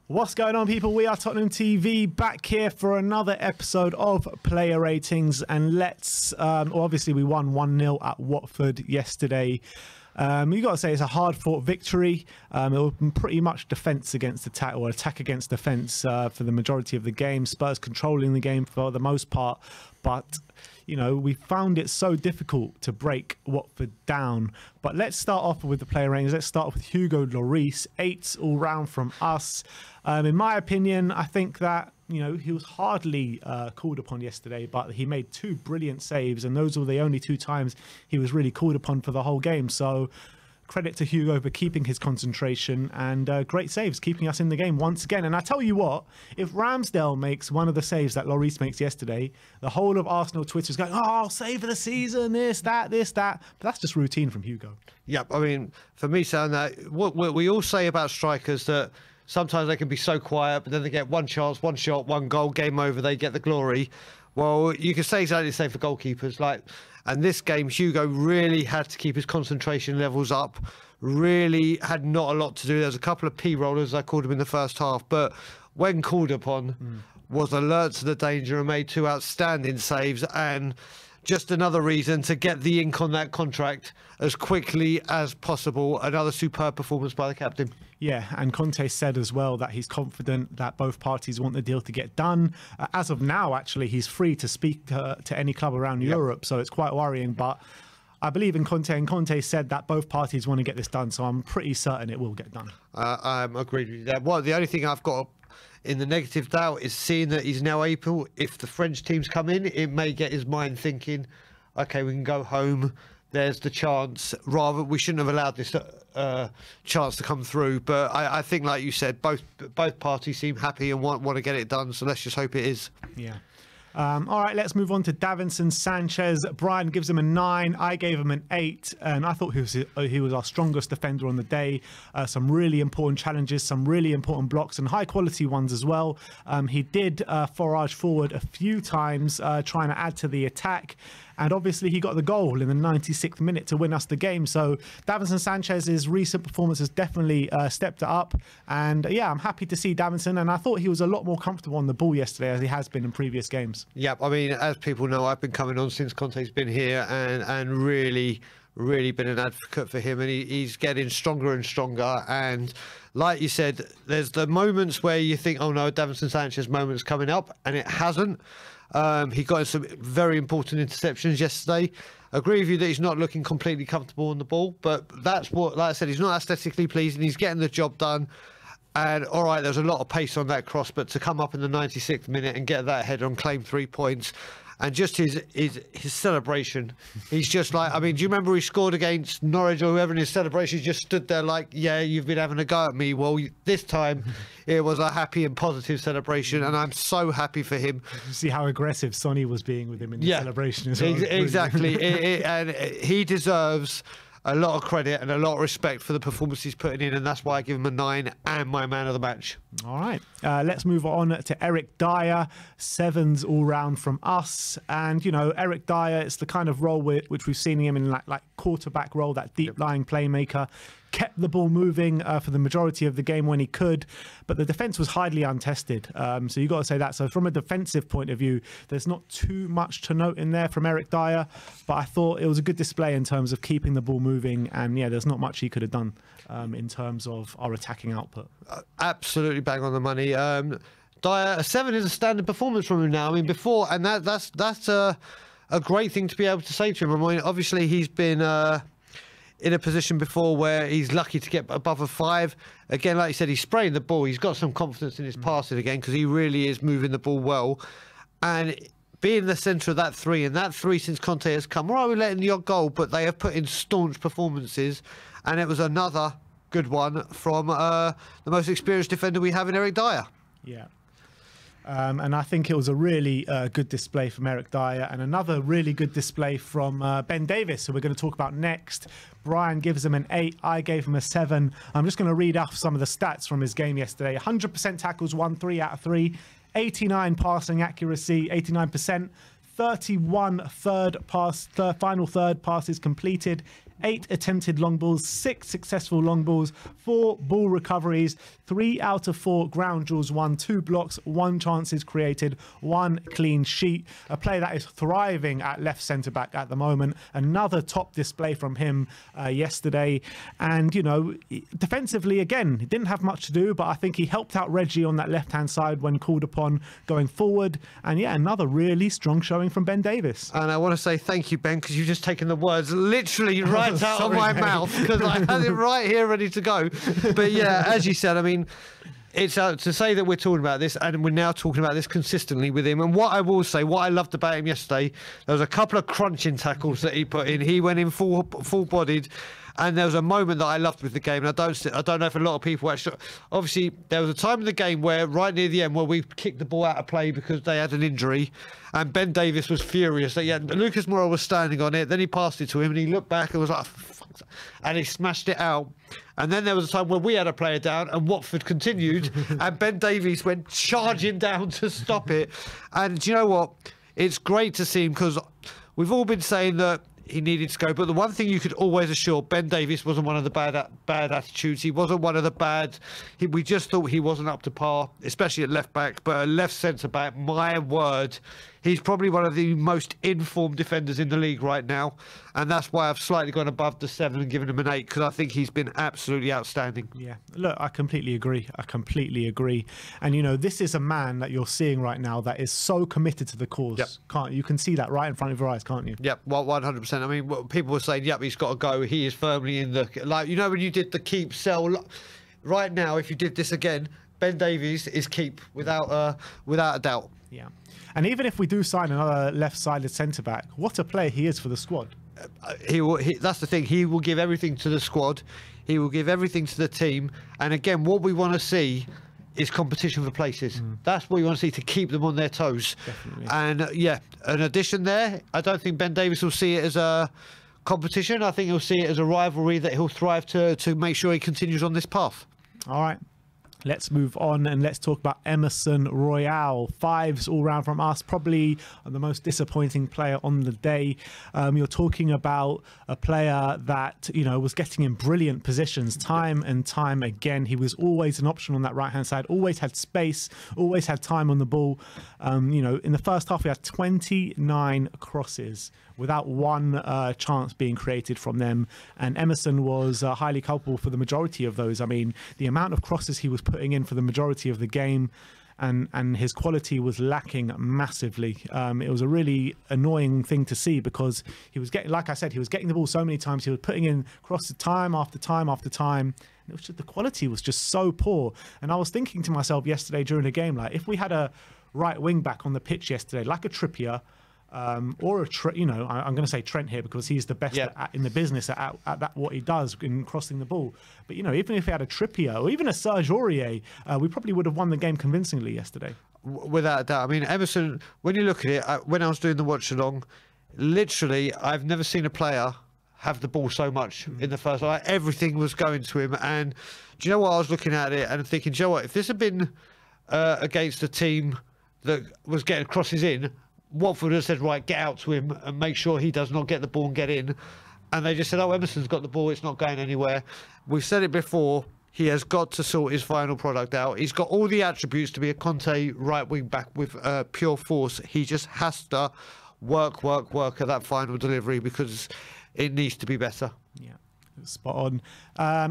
What's going on, people? We are Tottenham TV, back here for another episode of Player Ratings. And let's, obviously we won 1-0 at Watford yesterday. You got to say it's a hard-fought victory. It was pretty much defence against attack, or attack against defence for the majority of the game. Spurs controlling the game for the most part, but you know, we found it so difficult to break Watford down. But let's start off with the player ratings. Let's start with Hugo Lloris, 8 all round from us. In my opinion, I think that, you know, he was hardly called upon yesterday, but he made 2 brilliant saves, and those were the only 2 times he was really called upon for the whole game. So credit to Hugo for keeping his concentration, and great saves, keeping us in the game once again. And I tell you what, if Ramsdale makes one of the saves that Lloris makes yesterday, the whole of Arsenal Twitter is going, oh, save of the season, this, that. But that's just routine from Hugo. Yeah, I mean, for me saying that, what we all say about strikers, that sometimes they can be so quiet, but then they get one chance, one shot, one goal, game over, they get the glory. Well, you can say exactly the same for goalkeepers. And this game, Hugo really had to keep his concentration levels up, really had not a lot to do. There was a couple of P-rollers, I called him in the first half, but when called upon, was alert to the danger and made 2 outstanding saves, and just another reason to get the ink on that contract as quickly as possible. Another superb performance by the captain. Yeah, and Conte said as well that he's confident that both parties want the deal to get done. As of now, actually, he's free to speak to any club around Europe, so it's quite worrying. But I believe in Conte, and Conte said that both parties want to get this done, so I'm pretty certain it will get done. I'm agreed with you there. Well, the only thing I've got in the negative doubt is seeing that he's now able, if the French teams come in, it may get his mind thinking, okay, we can go home. There's the chance. Rather, we shouldn't have allowed this chance to come through. But I think, like you said, both parties seem happy and want to get it done. So let's just hope it is. Yeah. All right, let's move on to Davidson Sanchez. Brian gives him a 9. I gave him an 8, and I thought he was our strongest defender on the day. Some really important challenges, some really important blocks, and high quality ones as well. He did forage forward a few times, trying to add to the attack. And obviously he got the goal in the 96th minute to win us the game. So Davinson Sanchez's recent performance has definitely stepped it up. And yeah, I'm happy to see Davinson. And I thought he was a lot more comfortable on the ball yesterday, as he has been in previous games. Yeah, I mean, as people know, I've been coming on since Conte's been here, and really been an advocate for him. And he's getting stronger and stronger. And like you said, there's the moments where you think, oh no, Davinson Sanchez moment's coming up, and it hasn't. He got some very important interceptions yesterday. Agree with you that he's not looking completely comfortable on the ball, but that's what, like I said, he's not aesthetically pleasing. He's getting the job done. And all right, there's a lot of pace on that cross, but to come up in the 96th minute and get that header and claim 3 points, and just his celebration, he's just like, I mean, do you remember he scored against Norwich or whoever, in his celebration, he just stood there like, yeah, you've been having a go at me. Well, this time it was a happy and positive celebration, and I'm so happy for him. You see how aggressive Sonny was being with him in the celebration as well. Exactly. And he deserves a lot of credit and a lot of respect for the performance he's putting in, and that's why I give him a 9 and my man of the match. All right, let's move on to Eric Dier. 7s all round from us. And you know, Eric Dier, it's the kind of role which we've seen him in, like quarterback role, that deep lying playmaker. Kept the ball moving for the majority of the game when he could, but the defence was hardly untested. So you got to say that. So from a defensive point of view, there's not too much to note in there from Eric Dier, but I thought it was a good display in terms of keeping the ball moving. And yeah, there's not much he could have done in terms of our attacking output. Absolutely bang on the money. Dier, a 7 is a standard performance from him now. I mean, before, and that's a great thing to be able to say to him. I mean, obviously he's been in a position before where he's lucky to get above a 5. Again, like you said, he's spraying the ball. He's got some confidence in his passing again, because he really is moving the ball well. And being the centre of that 3, and that 3 since Conte has come, all right, we're letting the odd goal, but they have put in staunch performances. And it was another good one from the most experienced defender we have in Eric Dier. Yeah. And I think it was a really good display from Eric Dier, and another really good display from Ben Davies, who we're going to talk about next. Brian gives him an 8. I gave him a 7. I'm just going to read off some of the stats from his game yesterday. 100% tackles, won 3 out of 3. 89 passing accuracy, 89%. 31 final third passes completed. 8 attempted long balls, 6 successful long balls, 4 ball recoveries, 3 out of 4 ground duels won, 2 blocks, 1 chances created, 1 clean sheet. A player that is thriving at left centre-back at the moment. Another top display from him yesterday. And, you know, defensively, again, he didn't have much to do, but I think he helped out Reggie on that left-hand side when called upon going forward. And, yeah, another really strong showing from Ben Davies. And I want to say thank you, Ben, because you've just taken the words literally right out of my mouth, because I had it right here ready to go. But yeah, as you said, I mean, it's to say that we're talking about this, and we're now talking about this consistently with him. And what I will say, what I loved about him yesterday, there was a couple of crunching tackles that he put in. He went in full-bodied. And there was a moment that I loved with the game, and I don't know if a lot of people actually. Obviously, there was a time in the game where, right near the end, where we kicked the ball out of play because they had an injury, and Ben Davies was furious that Lucas Moura was standing on it. Then he passed it to him, and he looked back and was like, "Fuck," and he smashed it out. And then there was a time where we had a player down, and Watford continued, and Ben Davies went charging down to stop it. And do you know what? It's great to see him, because we've all been saying that he needed to go, but the one thing you could always assure, Ben Davies wasn't one of the bad attitudes. He wasn't one of the bad. We just thought he wasn't up to par, especially at left back. But at left centre back, my word, he's probably one of the most informed defenders in the league right now, and that's why I've slightly gone above the 7 and given him an 8, because I think he's been absolutely outstanding. Yeah, look, I completely agree. And you know, this is a man that you're seeing right now that is so committed to the cause. Yep. You can see that right in front of your eyes, can't you? Yep, well, 100%. I mean, people were saying, yep, he's got to go. He is firmly in the, like, you know, when you did the keep sell. Right now, if you did this again, Ben Davies is keep without a doubt. Yeah. And even if we do sign another left-sided centre-back, what a player he is for the squad. That's the thing. He will give everything to the squad. He will give everything to the team. And again, what we want to see is competition for places. That's what we want to see, to keep them on their toes. Definitely. And yeah, an addition there. I don't think Ben Davies will see it as a competition. I think he'll see it as a rivalry that he'll thrive to make sure he continues on this path. All right. Let's move on and let's talk about Emerson Royal. 5s all round from us, probably the most disappointing player on the day. You're talking about a player that, you know, was getting in brilliant positions time and time again. He was always an option on that right-hand side, always had space, always had time on the ball. You know, in the first half, we had 29 crosses without one chance being created from them. And Emerson was highly culpable for the majority of those. I mean, the amount of crosses he was putting in for the majority of the game, and his quality was lacking massively. It was a really annoying thing to see, because he was getting, like I said, he was getting the ball so many times. He was putting in crosses time after time after time. And it was just, the quality was just so poor. And I was thinking to myself yesterday during the game, like, if we had a right wing back on the pitch yesterday, like a Trippier, or I'm going to say Trent here because he's the best in the business at that, what he does in crossing the ball. But, you know, even if he had a Trippier or even a Serge Aurier, we probably would have won the game convincingly yesterday. Without a doubt. I mean, Emerson, when you look at it, when I was doing the watch along, literally, I've never seen a player have the ball so much in the first half. Everything was going to him. And do you know what? I was looking at it and thinking, do you know what? If this had been against a team that was getting crosses in, Watford have said, right, get out to him and make sure he does not get the ball and get in. And they just said, oh, Emerson's got the ball, it's not going anywhere. We've said it before, he has got to sort his final product out. He's got all the attributes to be a Conte right wing back with pure force. He just has to work at that final delivery, because it needs to be better. Yeah. Spot on.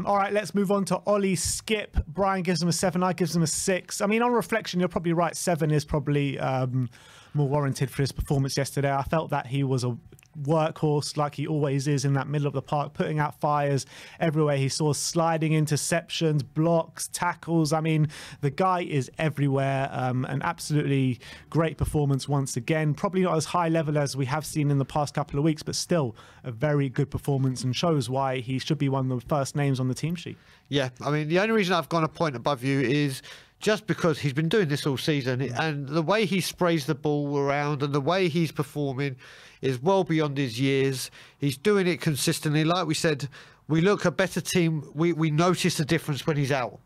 All right, let's move on to Ollie Skipp. Brian gives him a 7, I gives him a 6. I mean, on reflection, you're probably right. 7 is probably more warranted for his performance yesterday. I felt that he was a workhorse, like he always is in that middle of the park, putting out fires everywhere he saw, sliding interceptions, blocks, tackles. I mean, the guy is everywhere. An absolutely great performance once again. Probably not as high level as we have seen in the past couple of weeks, but still a very good performance, and shows why he should be one of the first names on the team sheet. Yeah, I mean, the only reason I've gone a point above you is just because he's been doing this all season, and the way he sprays the ball around and the way he's performing is well beyond his years. He's doing it consistently. Like we said, we look a better team. We notice the difference when he's out.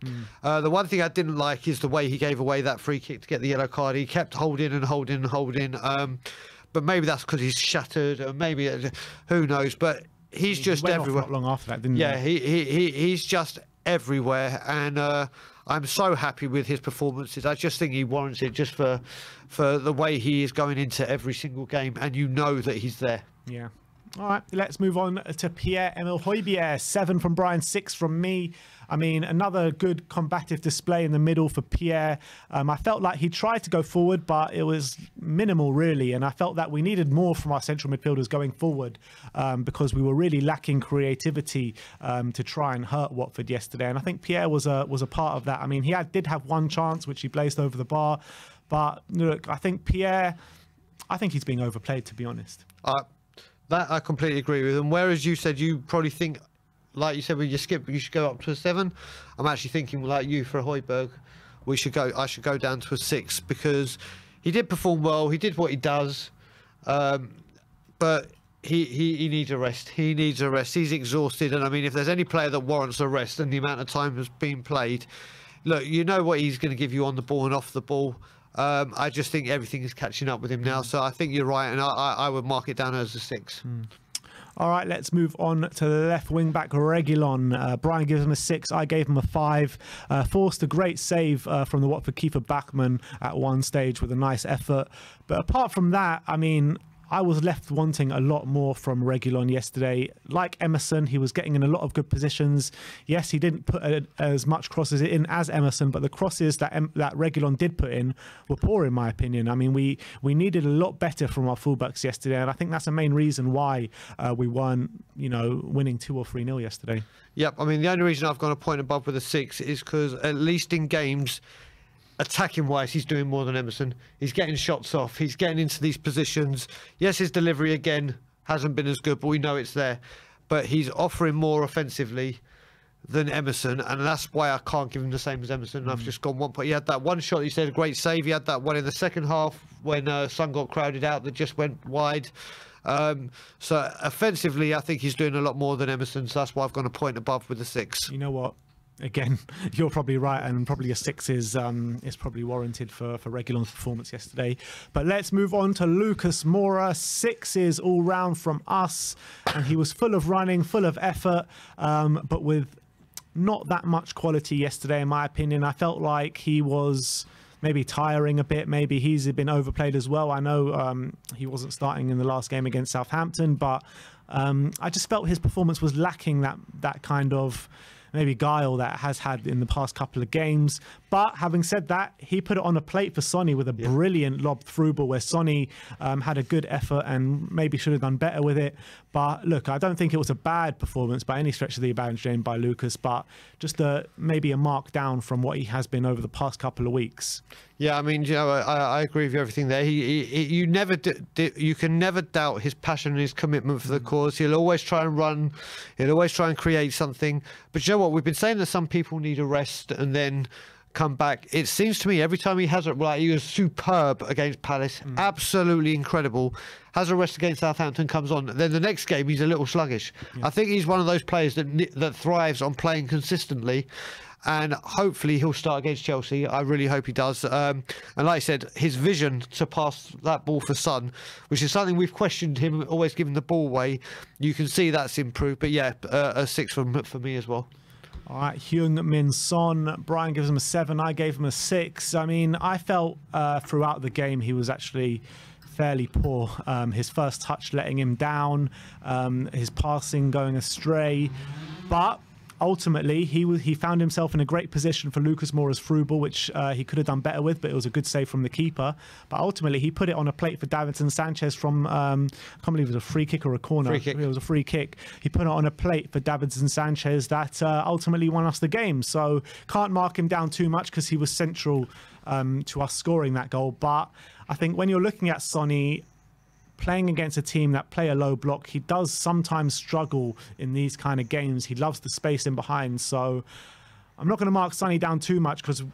The one thing I didn't like is the way he gave away that free kick to get the yellow card. He kept holding. But maybe that's because he's shattered, or maybe, who knows. But he's just went everywhere. off not long after that, didn't Yeah, he? he's just everywhere, and I'm so happy with his performances. I just think he warrants it just for the way he is going into every single game, and you know that he's there. Yeah. All right, let's move on to Pierre-Emile Højbjerg. 7 from Brian, 6 from me. I mean, another good combative display in the middle for Pierre. I felt like he tried to go forward, but it was minimal, really. And I felt that we needed more from our central midfielders going forward because we were really lacking creativity to try and hurt Watford yesterday. And I think Pierre was a part of that. I mean, he did have one chance, which he blazed over the bar. But look, I think Pierre, he's being overplayed, to be honest. That I completely agree with. And whereas you said you probably think, like you said with your Skip, you should go up to a 7. I'm actually thinking like you for Højbjerg, I should go down to a 6 because he did perform well. He did what he does, but he needs a rest. He needs a rest. He's exhausted. And I mean, if there's any player that warrants a rest and the amount of time has been played, look, you know what he's going to give you on the ball and off the ball. I just think everything is catching up with him now. So I think you're right, and I would mark it down as a 6. All right, let's move on to the left wing back, Reguilon. Brian gives him a 6. I gave him a 5. Forced a great save from the Watford keeper Bachmann at one stage with a nice effort. But apart from that, I mean, I was left wanting a lot more from Reguilon yesterday. Like Emerson, he was getting in a lot of good positions. Yes, he didn't put as much crosses in as Emerson, but the crosses that Reguilon did put in were poor, in my opinion. I mean, we needed a lot better from our fullbacks yesterday, and I think that's the main reason why we weren't, winning 2 or 3-0 yesterday. Yep, I mean, the only reason I've gone a point above with a 6 is because at least in games, attacking wise, he's doing more than Emerson. He's getting shots off. He's getting into these positions. Yes, his delivery again hasn't been as good, but we know it's there. But he's offering more offensively than Emerson, and that's why I can't give him the same as Emerson. I've just gone 1 point. He had that one shot. He said a great save. He had that one in the second half when Son got crowded out that just went wide. So offensively, I think he's doing a lot more than Emerson. So that's why I've gone a point above with a 6. You know what? Again, you're probably right, and probably a 6 is probably warranted for Reguilon's performance yesterday. But let's move on to Lucas Moura. 6s all round from us, and he was full of running, full of effort, but with not that much quality yesterday, in my opinion. I felt like he was maybe tiring a bit. Maybe he's been overplayed as well. I know he wasn't starting in the last game against Southampton, but I just felt his performance was lacking that kind of maybe guile that has had in the past couple of games. But having said that, he put it on a plate for Sonny with a brilliant lob through ball where Sonny had a good effort and maybe should have done better with it. But look, I don't think it was a bad performance by any stretch of the imagination by Lucas, but just maybe a mark down from what he has been over the past couple of weeks. Yeah, I mean, I agree with you, everything there. You can never doubt his passion and his commitment for the cause. He'll always try and run. He'll always try and create something. But you know what? We've been saying that some people need a rest and then come back. It seems to me every time he has it, like he was superb against Palace, absolutely incredible. Has a rest against Southampton, comes on. Then the next game, he's a little sluggish. Yeah. I think he's one of those players that thrives on playing consistently. And hopefully he'll start against Chelsea. I really hope he does. And like I said, his vision to pass that ball for Son, which is something we've questioned him, always giving the ball away. You can see that's improved. But yeah, a 6 for me as well. All right, HeungMin Son. Brian gives him a 7. I gave him a 6. I mean, I felt throughout the game he was actually fairly poor. His first touch letting him down, his passing going astray. But ultimately, he found himself in a great position for Lucas Moura's through ball, which he could have done better with, but it was a good save from the keeper. But ultimately, he put it on a plate for Davidson Sanchez from, I can't believe it was a free kick or a corner. Free kick. It was a free kick. He put it on a plate for Davidson Sanchez that ultimately won us the game. So can't mark him down too much because he was central to us scoring that goal. But I think when you're looking at Sonny, playing against a team that play a low block, he does sometimes struggle in these kind of games. He loves the space in behind. So I'm not going to mark Sonny down too much because,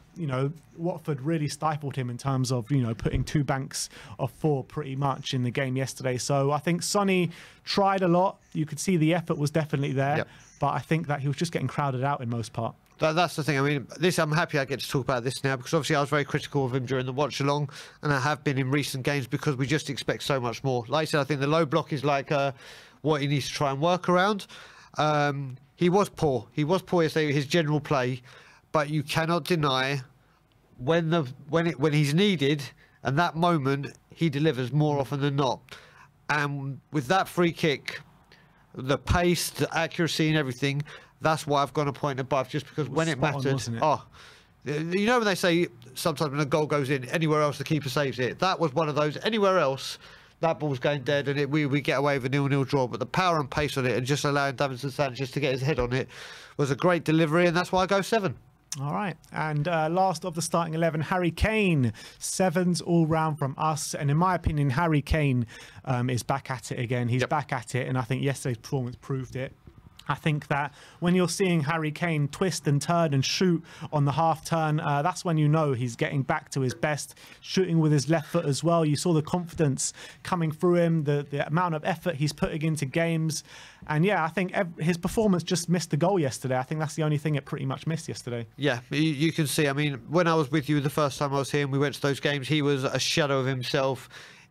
Watford really stifled him in terms of, putting 2 banks of 4 pretty much in the game yesterday. So I think Sonny tried a lot. You could see the effort was definitely there. Yep. But I think that he was just getting crowded out in most part. That's the thing. I mean, I'm happy I get to talk about this now because obviously I was very critical of him during the watch along, and I have been in recent games because we just expect so much more. Like I said, I think the low block is like what he needs to try and work around. He was poor. He was poor yesterday, his general play, but you cannot deny when he's needed, and that moment he delivers more often than not. And with that free kick, the pace, the accuracy, and everything, that's why I've gone a point above. Just because when it mattered, you know when they say sometimes when a goal goes in, anywhere else the keeper saves it. That was one of those. Anywhere else, that ball's going dead, and we get away with a 0-0 draw. But the power and pace on it, and just allowing Davidson Sanchez to get his head on it, was a great delivery, and that's why I go 7. All right, and last of the starting 11, Harry Kane. 7s all round from us, and in my opinion, Harry Kane is back at it again. He's back at it, and I think yesterday's performance proved it. I think that when you're seeing Harry Kane twist and turn and shoot on the half turn, that's when you know he's getting back to his best, shooting with his left foot as well. You saw the confidence coming through him, the amount of effort he's putting into games. And yeah, I think his performance just missed the goal yesterday. I think that's the only thing it pretty much missed yesterday. Yeah, you can see, I mean, when I was with you the first time I was here and we went to those games, he was a shadow of himself.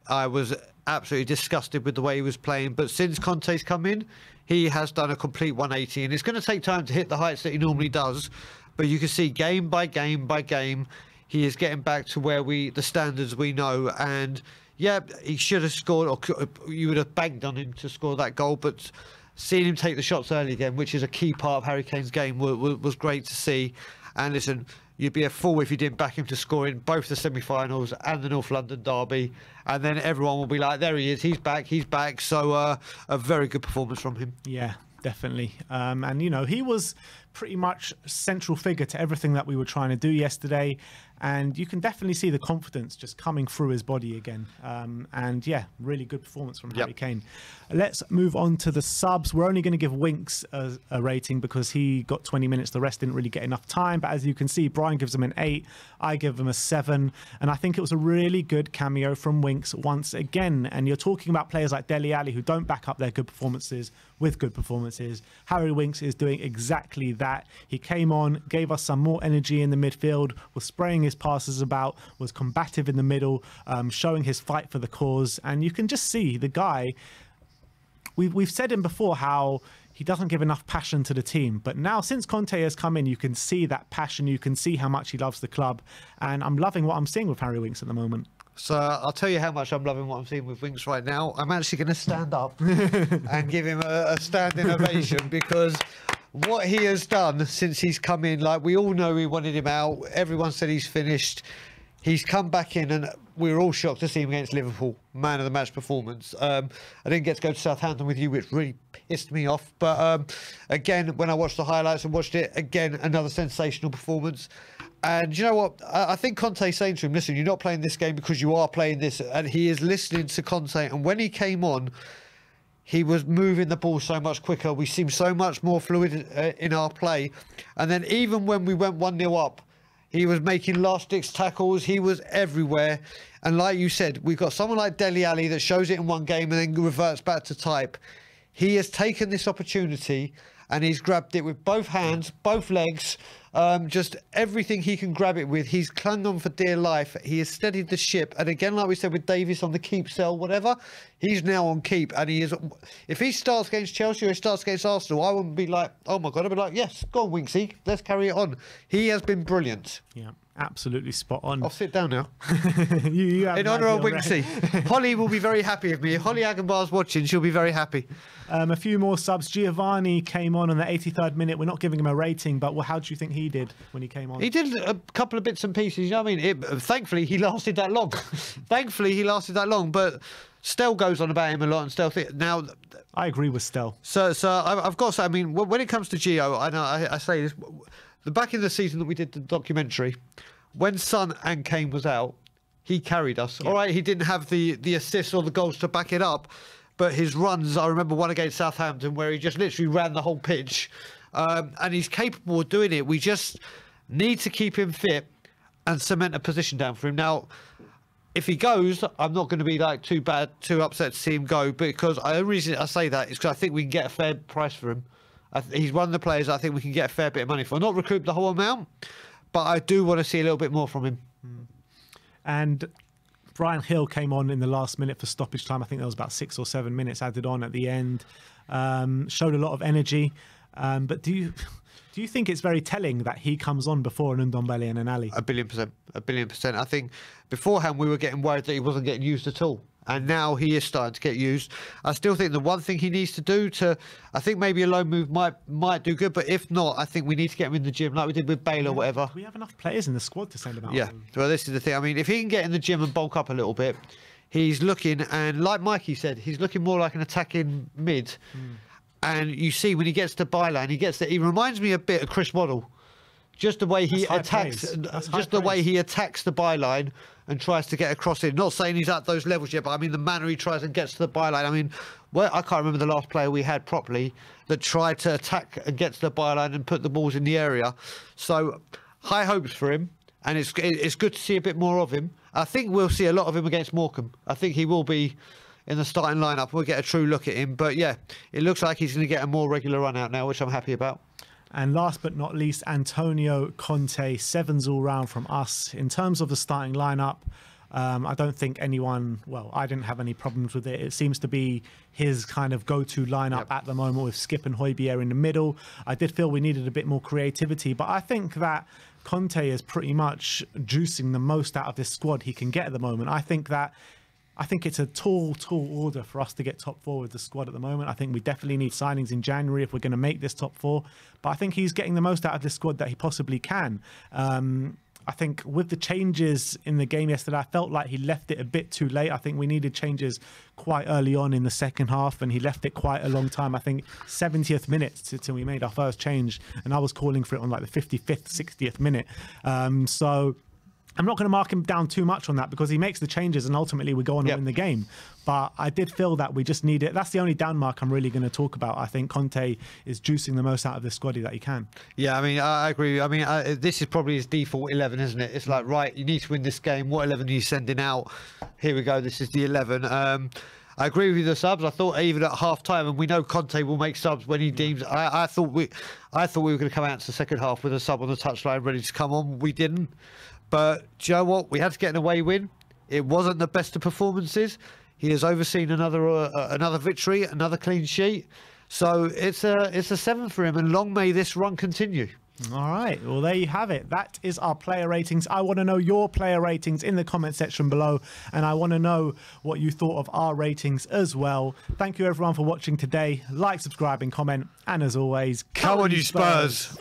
I was absolutely disgusted with the way he was playing. But since Conte's come in, he has done a complete 180, and it's going to take time to hit the heights that he normally does. But you can see game by game by game, he is getting back to where the standards we know. And yeah, he should have scored, or you would have banged on him to score that goal. But seeing him take the shots early again, which is a key part of Harry Kane's game, was great to see. And listen, you'd be a fool if you didn't back him to score in both the semi-finals and the North London derby. And then everyone will be like, there he is, he's back, he's back. So a very good performance from him. Yeah, definitely. And, you know, he was pretty much central figure to everything that we were trying to do yesterday. And you can definitely see the confidence just coming through his body again. And yeah, really good performance from Harry Kane. Let's move on to the subs. We're only going to give Winks a rating because he got 20 minutes. The rest didn't really get enough time. But as you can see, Brian gives him an 8. I give him a 7. And I think it was a really good cameo from Winks once again. And you're talking about players like Dele Alli who don't back up their good performances with good performances. Harry Winks is doing exactly that. He came on, gave us some more energy in the midfield, was spraying his passes about, was combative in the middle, showing his fight for the cause. And you can just see the guy. We've said him before how he doesn't give enough passion to the team. But now since Conte has come in, you can see that passion. You can see how much he loves the club. And I'm loving what I'm seeing with Harry Winks at the moment. So I'll tell you how much I'm loving what I'm seeing with Winks right now. I'm actually going to stand up and give him a standing ovation because what he has done since he's come in, like we all know we wanted him out. Everyone said he's finished. He's come back in and we were all shocked to see him against Liverpool. Man of the match performance. I didn't get to go to Southampton with you, which really pissed me off. But again, when I watched the highlights and watched it, again, another sensational performance. And you know what? I think Conte's saying to him, listen, you're not playing this game because you are playing this. And he is listening to Conte. And when he came on, he was moving the ball so much quicker. We seemed so much more fluid in our play. And then even when we went 1-0 up, he was making last-ditch tackles. He was everywhere. And like you said, we've got someone like Dele Alli that shows it in one game and then reverts back to type. He has taken this opportunity and he's grabbed it with both hands, both legs, just everything he can grab it with. He's clung on for dear life. He has steadied the ship. And again, like we said with Davis on the keep sell, whatever, he's now on keep. And he is. If he starts against Chelsea or he starts against Arsenal, I wouldn't be like, oh my God. I'd be like, yes, go on, Winksy. Let's carry it on. He has been brilliant. Yeah. Absolutely spot on. I'll sit down now. you in honour of Winksy. Holly will be very happy with me. If Holly Agenbar's watching, she'll be very happy. A few more subs. Giovanni came on the 83rd minute. We're not giving him a rating, but how do you think he did when he came on? He did a couple of bits and pieces. You know what I mean? Thankfully, he lasted that long. Thankfully, he lasted that long. But Stell goes on about him a lot. And Stell now, I agree with Stell. So I've got to say, I mean, when it comes to Gio, I know I say this. The back in the season that we did the documentary, when Son and Kane was out, he carried us. Yeah. All right, he didn't have the assists or the goals to back it up, but his runs, I remember one against Southampton where he just literally ran the whole pitch, and he's capable of doing it. We just need to keep him fit and cement a position down for him. Now, if he goes, I'm not going to be like too upset to see him go, because the reason I say that is because I think we can get a fair price for him. He's one of the players I think we can get a fair bit of money for. Not recoup the whole amount, but I do want to see a little bit more from him. And Brian Hill came on in the last minute for stoppage time. I think there was about 6 or 7 minutes added on at the end. Showed a lot of energy. But do you think it's very telling that he comes on before an Ndombele and an Ali? 1,000,000,000%. 1,000,000,000%. I think beforehand we were getting worried that he wasn't getting used at all. And now he is starting to get used. I still think the one thing he needs to do I think maybe a loan move might do good, but if not, I think we need to get him in the gym like we did with Bale or whatever. We have enough players in the squad to send him out. Yeah, well, this is the thing. I mean, if he can get in the gym and bulk up a little bit, he's looking, and like Mikey said, he's looking more like an attacking mid. And you see when he gets to byline, he reminds me a bit of Chris Waddle. Just the way he attacks, the way he attacks the byline and tries to get across it. Not saying he's at those levels yet, but I mean the manner he tries and gets to the byline. I mean, I can't remember the last player we had properly that tried to attack and get to the byline and put the balls in the area. So high hopes for him, and it's good to see a bit more of him. I think we'll see a lot of him against Morecambe. I think he will be in the starting lineup. We'll get a true look at him. But yeah, it looks like he's going to get a more regular run out now, which I'm happy about. And last but not least, Antonio Conte, 7s all round from us. In terms of the starting lineup, I don't think anyone, well, I didn't have any problems with it. It seems to be his kind of go-to lineup at the moment with Skipp and HeungMin in the middle. I did feel we needed a bit more creativity, but I think that Conte is pretty much juicing the most out of this squad he can get at the moment. I think it's a tall order for us to get top 4 with the squad at the moment. I think we definitely need signings in January if we're going to make this top 4. But I think he's getting the most out of this squad that he possibly can. I think with the changes in the game yesterday, I felt like he left it a bit too late. I think we needed changes quite early on in the second half, and he left it quite a long time. I think 70th minute till we made our first change, and I was calling for it on like the 55th, 60th minute. So I'm not going to mark him down too much on that because he makes the changes and ultimately we go on and win the game. But I did feel that we just need it. That's the only down mark I'm really going to talk about. I think Conte is juicing the most out of this squaddy that he can. Yeah, I mean, I agree. I mean, this is probably his default 11, isn't it? It's like, right, you need to win this game. What 11 are you sending out? Here we go. This is the 11. I agree with the subs. I thought even at half-time, and we know Conte will make subs when he deems. I thought we were going to come out to the second half with a sub on the touchline ready to come on. We didn't. But do you know what? We had to get an away win. It wasn't the best of performances. He has overseen another victory, another clean sheet. So it's a 7 for him, and long may this run continue. All right, well, there you have it. That is our player ratings. I want to know your player ratings in the comment section below, and I want to know what you thought of our ratings as well. Thank you, everyone, for watching today. Like, subscribe, and comment. And as always, come on, you Spurs.